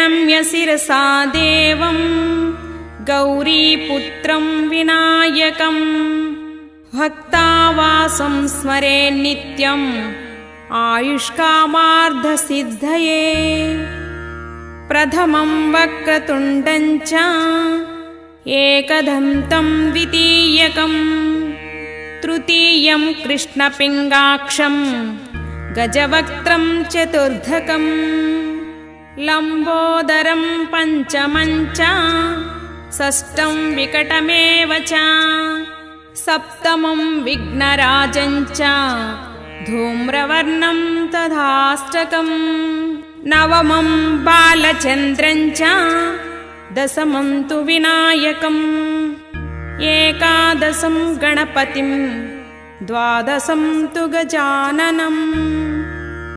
प्रणम्य शिरसा देवं गौरीपुत्रं विनायकं भक्तावासं स्मरे नित्यम् आयुष्कामार्धसिद्धये प्रथमं वक्रतुण्डं च एकदन्तं द्वितीयकं तृतीयं कृष्णपिङ्गाक्षं गजवक्त्रं चतुर्धकं लम्बोदरं पञ्चमं च षष्ठं विकटमेव च सप्तमं विघ्नराजं च धूम्रवर्णं तथाष्टकं नवमं बालचन्द्रं च दशमं तु विनायकम् एकादशं गणपतिं द्वादशं तु गजाननम्।